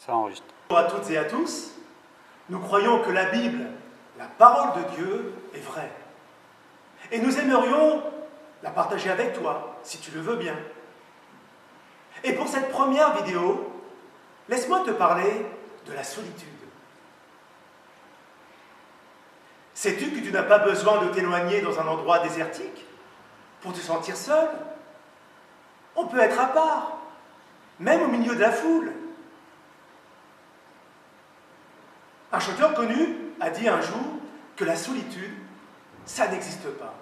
Ça enregistre. Bonjour à toutes et à tous. Nous croyons que la Bible, la parole de Dieu, est vraie. Et nous aimerions la partager avec toi, si tu le veux bien. Et pour cette première vidéo, laisse-moi te parler de la solitude. Sais-tu que tu n'as pas besoin de t'éloigner dans un endroit désertique pour te sentir seul? On peut être à part, même au milieu de la foule. Un chanteur connu a dit un jour que la solitude, ça n'existe pas.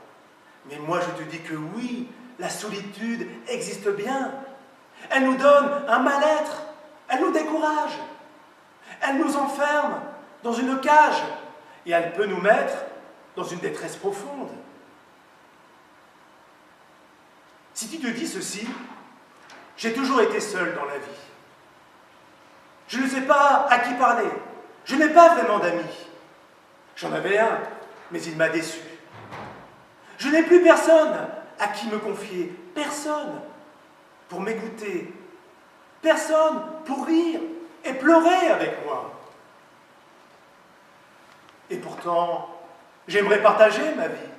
Mais moi je te dis que oui, la solitude existe bien. Elle nous donne un mal-être, elle nous décourage, elle nous enferme dans une cage et elle peut nous mettre dans une détresse profonde. Si tu te dis ceci, j'ai toujours été seul dans la vie. Je ne sais pas à qui parler. Je n'ai pas vraiment d'amis. J'en avais un, mais il m'a déçu. Je n'ai plus personne à qui me confier, personne pour m'écouter, personne pour rire et pleurer avec moi. Et pourtant, j'aimerais partager ma vie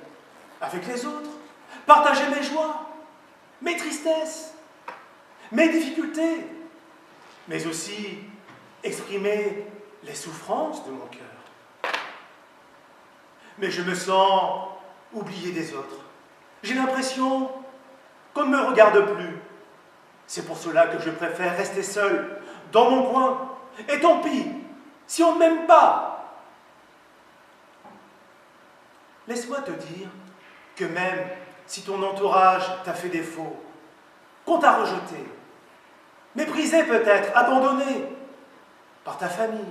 avec les autres, partager mes joies, mes tristesses, mes difficultés, mais aussi exprimer les souffrances de mon cœur. Mais je me sens oublié des autres. J'ai l'impression qu'on ne me regarde plus. C'est pour cela que je préfère rester seul, dans mon coin. Et tant pis, si on ne m'aime pas. Laisse-moi te dire que même si ton entourage t'a fait défaut, qu'on t'a rejeté, méprisé peut-être, abandonné par ta famille,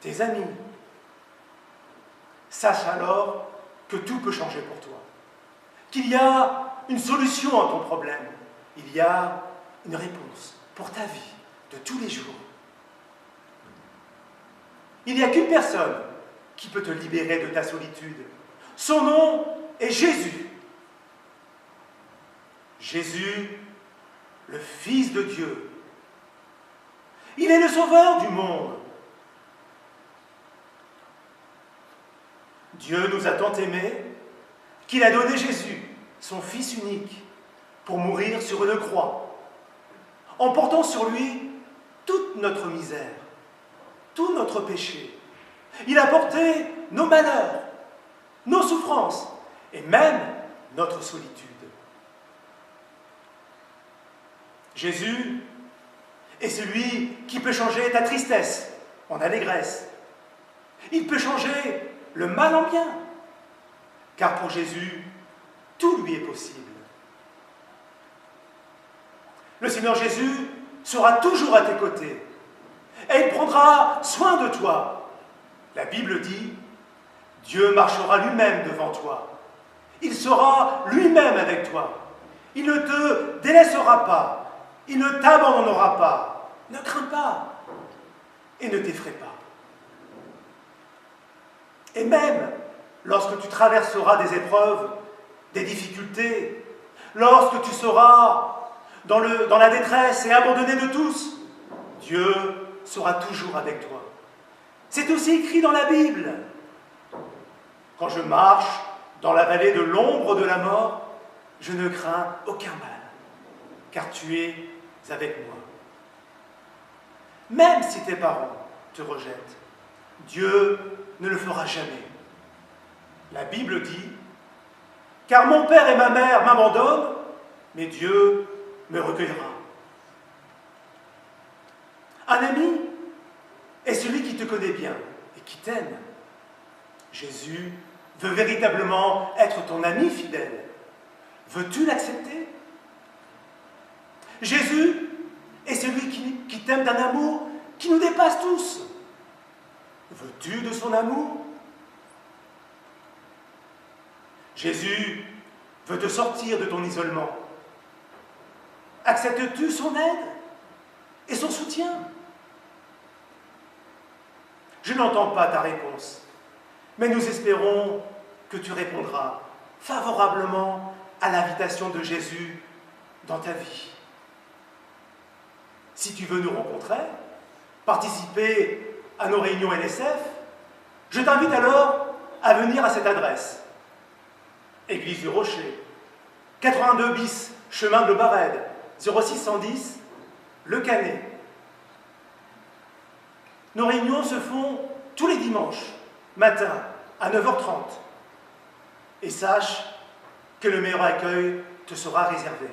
tes amis, sache alors que tout peut changer pour toi, qu'il y a une solution à ton problème, il y a une réponse pour ta vie de tous les jours. Il n'y a qu'une personne qui peut te libérer de ta solitude. Son nom est Jésus. Jésus, le Fils de Dieu. Il est le sauveur du monde. Dieu nous a tant aimés qu'il a donné Jésus, son Fils unique, pour mourir sur une croix, en portant sur lui toute notre misère, tout notre péché. Il a porté nos malheurs, nos souffrances et même notre solitude. Jésus est celui qui peut changer ta tristesse en allégresse. Il peut changer le mal en bien, car pour Jésus, tout lui est possible. Le Seigneur Jésus sera toujours à tes côtés et il prendra soin de toi. La Bible dit, Dieu marchera lui-même devant toi. Il sera lui-même avec toi. Il ne te délaissera pas. Il ne t'abandonnera pas. Ne crains pas et ne t'effraie pas. Et même lorsque tu traverseras des épreuves, des difficultés, lorsque tu seras dans la détresse et abandonné de tous, Dieu sera toujours avec toi. C'est aussi écrit dans la Bible. Quand je marche dans la vallée de l'ombre de la mort, je ne crains aucun mal, car tu es avec moi. Même si tes parents te rejettent, Dieu ne le fera jamais. La Bible dit, « Car mon père et ma mère m'abandonnent, mais Dieu me recueillera. » Un ami est celui qui te connaît bien et qui t'aime. Jésus veut véritablement être ton ami fidèle. Veux-tu l'accepter? Jésus est celui qui t'aime d'un amour qui nous dépasse tous. Veux-tu de son amour? Jésus veut te sortir de ton isolement. Acceptes-tu son aide et son soutien? Je n'entends pas ta réponse, mais nous espérons que tu répondras favorablement à l'invitation de Jésus dans ta vie. Si tu veux nous rencontrer, participer à nos réunions NSF, je t'invite alors à venir à cette adresse. Église du Rocher, 82 bis, chemin de l'Aubarède, 0610, Le Canet. Nos réunions se font tous les dimanches, matin, à 9h30. Et sache que le meilleur accueil te sera réservé.